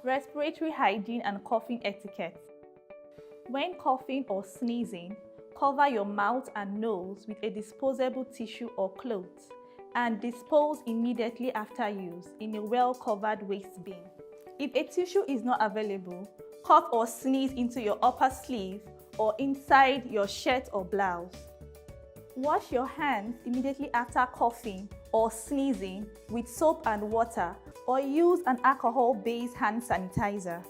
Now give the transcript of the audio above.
Respiratory hygiene and coughing etiquette. When coughing or sneezing, cover your mouth and nose with a disposable tissue or cloth and dispose immediately after use in a well-covered waste bin. If a tissue is not available, cough or sneeze into your upper sleeve or inside your shirt or blouse. Wash your hands immediately after coughing or sneezing with soap and water, or use an alcohol-based hand sanitizer.